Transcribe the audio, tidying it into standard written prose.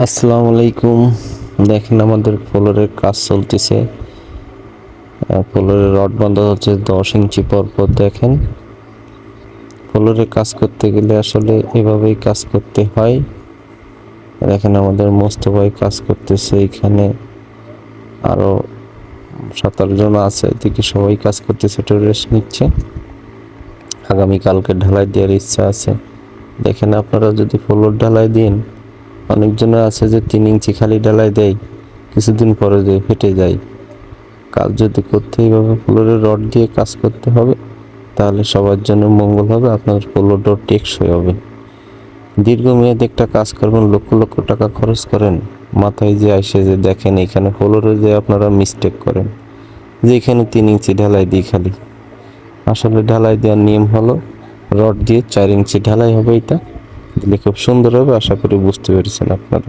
আসসালামু আলাইকুম। দেখেন আমাদের ফ্লোরের কাজ চলতেছে। ফ্লোরের রড বাঁধা হচ্ছে 10 ইঞ্চি পর পর। দেখেন ফ্লোরে কাজ করতে গেলে আসলে এভাবেই কাজ করতে হয়। দেখেন আমাদের মোস্তফাই কাজ করতেছে, এখানে আরো 17 জন আছে, এদিকে সবাই কাজ করতেছে, একটু রেস্ট নিচ্ছে। আগামীকালকে ঢালাই দেওয়ার ইচ্ছা আছে। দেখেন আপনারা যদি ফ্লোর ঢালাই দিন, অনেকজনের আছে যে 3 ইঞ্চি খালি ঢালাই দেয়, কিছুদিন পরে যে ফেটে যায়। কাজ যদি করতে এইভাবে ফ্লোরের রড দিয়ে কাজ করতে হবে, তাহলে সবার জন্য মঙ্গল হবে, আপনার ফ্লোরটাও টেকসই হবে। দীর্ঘমেয়াদী একটা কাজ করবেন, লক্ষ লক্ষ টাকা খরচ করেন, মাথায় যে আসে যে দেখেন এখানে ফ্লোরে যে আপনারা মিস্টেক করেন যে এখানে 3 ইঞ্চি ঢালাই দিই খালি। আসলে ঢালাই দেওয়ার নিয়ম হলো রড দিয়ে 4 ইঞ্চি ঢালাই হবে, এটা দিলে খুব সুন্দর হবে। আশা করি বুঝতে পেরেছেন আপনারা।